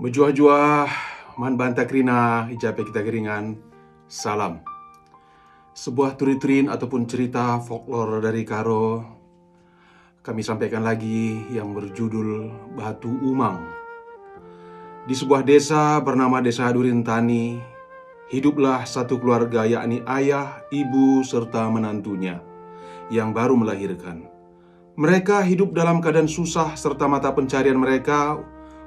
Berjuah-juah man banta krina hijape kita keringan. Salam. Sebuah turin ataupun cerita folklore dari Karo kami sampaikan lagi yang berjudul Batu Umang. Di sebuah desa bernama Desa Durintani, hiduplah satu keluarga, yakni ayah, ibu, serta menantunya yang baru melahirkan. Mereka hidup dalam keadaan susah serta mata pencarian mereka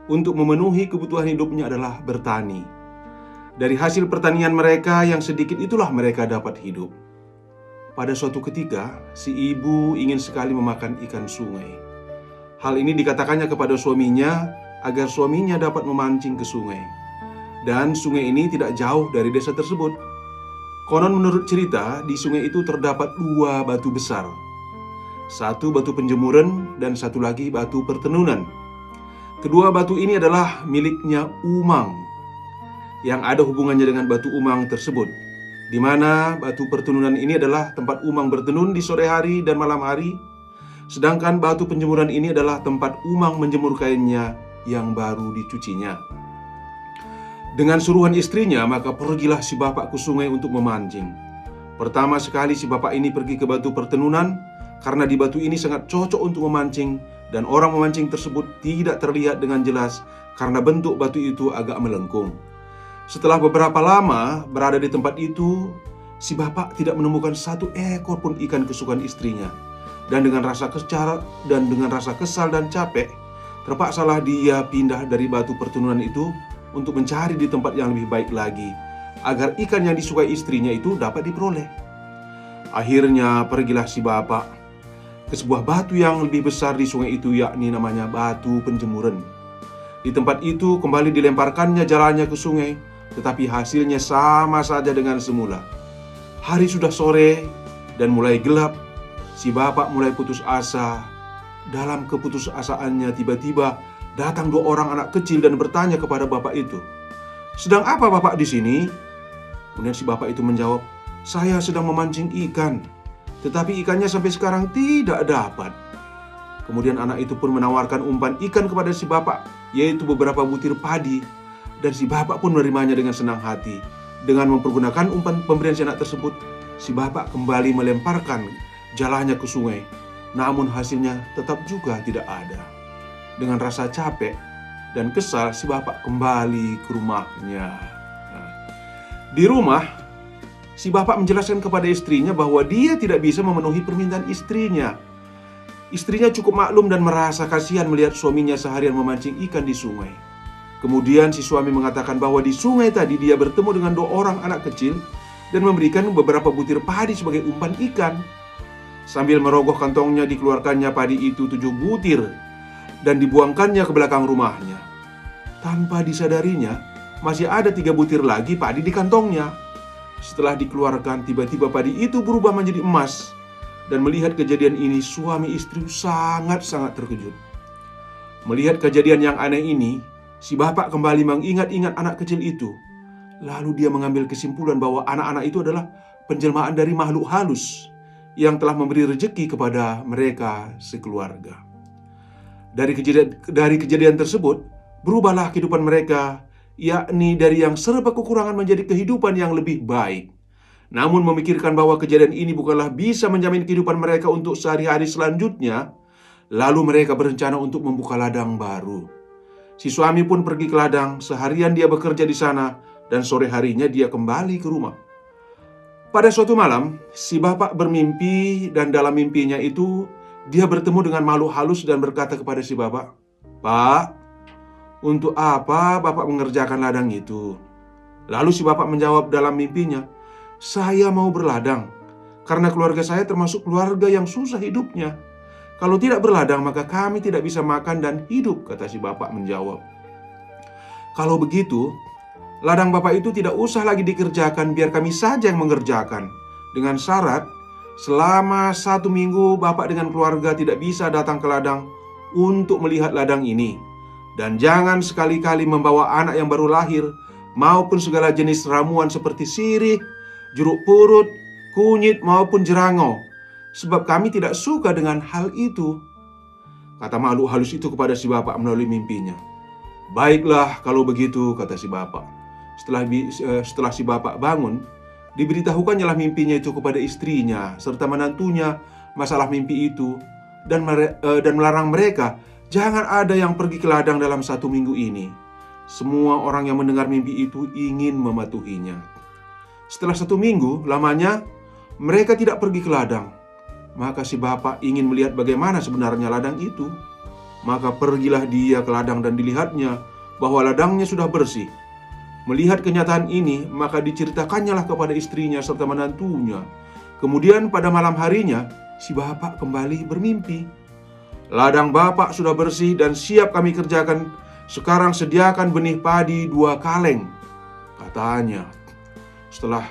untuk memenuhi kebutuhan hidupnya adalah bertani. Dari hasil pertanian mereka yang sedikit itulah mereka dapat hidup. Pada suatu ketika, si ibu ingin sekali memakan ikan sungai. Hal ini dikatakannya kepada suaminya agar suaminya dapat memancing ke sungai. Dan sungai ini tidak jauh dari desa tersebut. Konon menurut cerita, di sungai itu terdapat dua batu besar. Satu batu penjemuran dan satu lagi batu pertenunan. Kedua batu ini adalah miliknya Umang, yang ada hubungannya dengan batu Umang tersebut, di mana batu pertenunan ini adalah tempat Umang bertenun di sore hari dan malam hari, sedangkan batu penjemuran ini adalah tempat Umang menjemur kainnya yang baru dicucinya. Dengan suruhan istrinya, maka pergilah si bapak ke sungai untuk memancing. Pertama sekali si bapak ini pergi ke batu pertenunan, karena di batu ini sangat cocok untuk memancing, dan orang memancing tersebut tidak terlihat dengan jelas karena bentuk batu itu agak melengkung. Setelah beberapa lama berada di tempat itu, si bapak tidak menemukan satu ekor pun ikan kesukaan istrinya. Dan dengan rasa kesal dan capek, terpaksalah dia pindah dari batu pertenunan itu untuk mencari di tempat yang lebih baik lagi, agar ikan yang disukai istrinya itu dapat diperoleh. Akhirnya pergilah si bapak ke sebuah batu yang lebih besar di sungai itu, yakni namanya batu penjemuran. Di tempat itu kembali dilemparkannya jalannya ke sungai, tetapi hasilnya sama saja dengan semula. Hari sudah sore dan mulai gelap. Si bapak mulai putus asa. Dalam keputusasaannya tiba-tiba datang dua orang anak kecil dan bertanya kepada bapak itu, "Sedang apa bapak di sini?" Kemudian si bapak itu menjawab, "Saya sedang memancing ikan, tetapi ikannya sampai sekarang tidak dapat." Kemudian anak itu pun menawarkan umpan ikan kepada si bapak, yaitu beberapa butir padi. Dan si bapak pun menerimanya dengan senang hati. Dengan mempergunakan umpan pemberian si anak tersebut, si bapak kembali melemparkan jalannya ke sungai. Namun hasilnya tetap juga tidak ada. Dengan rasa capek dan kesal, si bapak kembali ke rumahnya. Di rumah, si bapak menjelaskan kepada istrinya bahwa dia tidak bisa memenuhi permintaan istrinya. Istrinya cukup maklum dan merasa kasihan melihat suaminya seharian memancing ikan di sungai. Kemudian si suami mengatakan bahwa di sungai tadi dia bertemu dengan dua orang anak kecil dan memberikan beberapa butir padi sebagai umpan ikan. Sambil merogoh kantongnya, dikeluarkannya padi itu 7 butir dan dibuangkannya ke belakang rumahnya. Tanpa disadarinya, masih ada 3 butir lagi padi di kantongnya. Setelah dikeluarkan, tiba-tiba padi itu berubah menjadi emas. Dan melihat kejadian ini, suami istri sangat-sangat terkejut. Melihat kejadian yang aneh ini, si bapak kembali mengingat-ingat anak kecil itu. Lalu dia mengambil kesimpulan bahwa anak-anak itu adalah penjelmaan dari makhluk halus yang telah memberi rezeki kepada mereka sekeluarga. Dari kejadian tersebut, berubahlah kehidupan mereka, yakni dari yang serba kekurangan menjadi kehidupan yang lebih baik. Namun memikirkan bahwa kejadian ini bukanlah bisa menjamin kehidupan mereka untuk sehari-hari selanjutnya, lalu mereka berencana untuk membuka ladang baru. Si suami pun pergi ke ladang, seharian dia bekerja di sana, dan sore harinya dia kembali ke rumah. Pada suatu malam, si bapak bermimpi, dan dalam mimpinya itu dia bertemu dengan makhluk halus dan berkata kepada si bapak, "Pak, untuk apa bapak mengerjakan ladang itu?" Lalu si bapak menjawab dalam mimpinya, "Saya mau berladang, karena keluarga saya termasuk keluarga yang susah hidupnya. Kalau tidak berladang, maka kami tidak bisa makan dan hidup," kata si bapak menjawab. "Kalau begitu, ladang bapak itu tidak usah lagi dikerjakan, biar kami saja yang mengerjakan. Dengan syarat, selama 1 minggu bapak dengan keluarga tidak bisa datang ke ladang untuk melihat ladang ini. Dan jangan sekali-kali membawa anak yang baru lahir, maupun segala jenis ramuan seperti sirih, jeruk purut, kunyit maupun jerangau, sebab kami tidak suka dengan hal itu," kata makhluk halus itu kepada si bapak melalui mimpinya. "Baiklah kalau begitu," kata si bapak. Setelah si bapak bangun, diberitahukannya lah mimpinya itu kepada istrinya serta menantunya masalah mimpi itu, dan melarang mereka jangan ada yang pergi ke ladang dalam 1 minggu ini. Semua orang yang mendengar mimpi itu ingin mematuhinya. Setelah 1 minggu lamanya, mereka tidak pergi ke ladang. Maka si bapak ingin melihat bagaimana sebenarnya ladang itu. Maka pergilah dia ke ladang dan dilihatnya bahwa ladangnya sudah bersih. Melihat kenyataan ini, maka diceritakannya lah kepada istrinya serta menantunya. Kemudian pada malam harinya, si bapak kembali bermimpi. "Ladang bapak sudah bersih dan siap kami kerjakan. Sekarang sediakan benih padi 2 kaleng," katanya. Setelah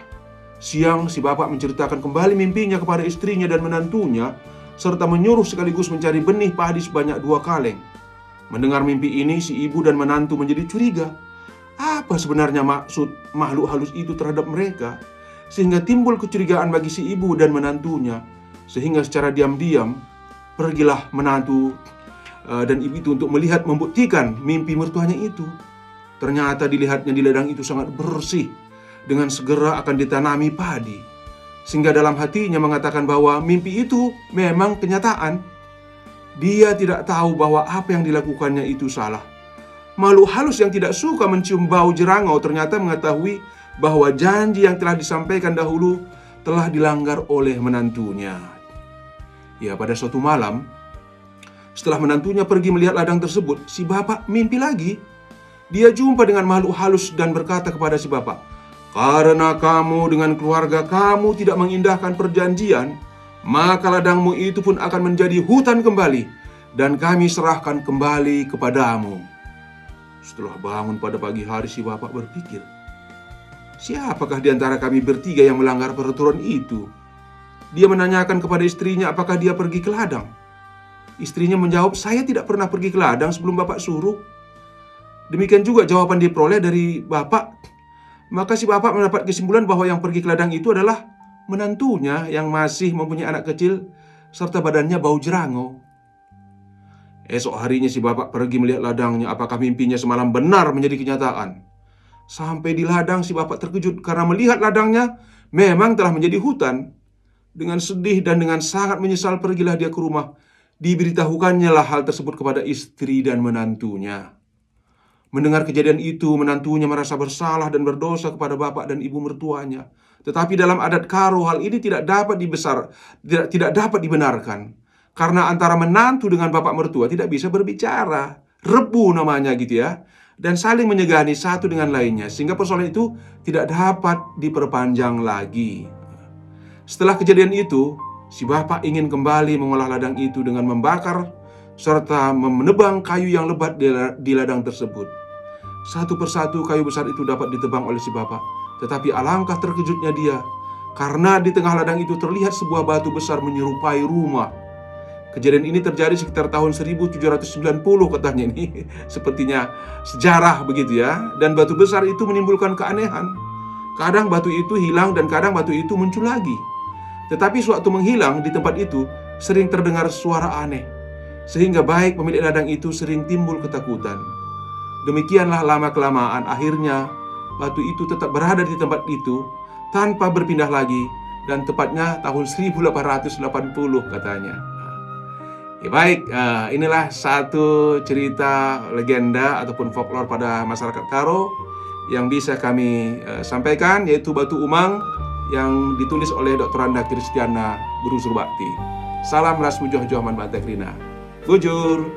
siang, si bapak menceritakan kembali mimpinya kepada istrinya dan menantunya, serta menyuruh sekaligus mencari benih padi sebanyak 2 kaleng. Mendengar mimpi ini, si ibu dan menantu menjadi curiga. Apa sebenarnya maksud makhluk halus itu terhadap mereka? Sehingga timbul kecurigaan bagi si ibu dan menantunya. Sehingga secara diam-diam, pergilah menantu dan ibu itu untuk melihat membuktikan mimpi mertuanya itu. Ternyata dilihatnya di ladang itu sangat bersih, dengan segera akan ditanami padi. Sehingga dalam hatinya mengatakan bahwa mimpi itu memang kenyataan. Dia tidak tahu bahwa apa yang dilakukannya itu salah. Makhluk halus yang tidak suka mencium bau jerangau ternyata mengetahui bahwa janji yang telah disampaikan dahulu telah dilanggar oleh menantunya. Ya, pada suatu malam, setelah menantunya pergi melihat ladang tersebut, si bapak mimpi lagi. Dia jumpa dengan makhluk halus dan berkata kepada si bapak, "Karena kamu dengan keluarga kamu tidak mengindahkan perjanjian, maka ladangmu itu pun akan menjadi hutan kembali, dan kami serahkan kembali kepadamu." Setelah bangun pada pagi hari, si bapak berpikir, siapakah di antara kami bertiga yang melanggar peraturan itu? Dia menanyakan kepada istrinya apakah dia pergi ke ladang. Istrinya menjawab, "Saya tidak pernah pergi ke ladang sebelum bapak suruh." Demikian juga jawaban diperoleh dari bapak. Maka si bapak mendapat kesimpulan bahwa yang pergi ke ladang itu adalah menantunya yang masih mempunyai anak kecil serta badannya bau jerangau. Esok harinya si bapak pergi melihat ladangnya apakah mimpinya semalam benar menjadi kenyataan. Sampai di ladang, si bapak terkejut karena melihat ladangnya memang telah menjadi hutan. Dengan sedih dan dengan sangat menyesal pergilah dia ke rumah. Diberitahukannya lah hal tersebut kepada istri dan menantunya. Mendengar kejadian itu, menantunya merasa bersalah dan berdosa kepada bapak dan ibu mertuanya. Tetapi dalam adat Karo, hal ini tidak dapat dibenarkan. Karena antara menantu dengan bapak mertua tidak bisa berbicara. Rebu namanya gitu ya. Dan saling menyegani satu dengan lainnya. Sehingga persoalan itu tidak dapat diperpanjang lagi. Setelah kejadian itu, si bapak ingin kembali mengolah ladang itu dengan membakar serta menebang kayu yang lebat di ladang tersebut. Satu persatu kayu besar itu dapat ditebang oleh si bapak. Tetapi alangkah terkejutnya dia, karena di tengah ladang itu terlihat sebuah batu besar menyerupai rumah. Kejadian ini terjadi sekitar tahun 1790 katanya ini. Sepertinya sejarah begitu ya. Dan batu besar itu menimbulkan keanehan. Kadang batu itu hilang dan kadang batu itu muncul lagi. Tetapi sewaktu menghilang di tempat itu, sering terdengar suara aneh. Sehingga baik pemilik ladang itu sering timbul ketakutan. Demikianlah lama-kelamaan akhirnya batu itu tetap berada di tempat itu tanpa berpindah lagi, dan tepatnya tahun 1880 katanya. Ya baik, inilah satu cerita legenda ataupun folklore pada masyarakat Karo yang bisa kami sampaikan, yaitu Batu Umang yang ditulis oleh Dr. Anda Kristiana Guru Surbakti. Salam Ras Mujoh Johaman Bantekrina. Bujur.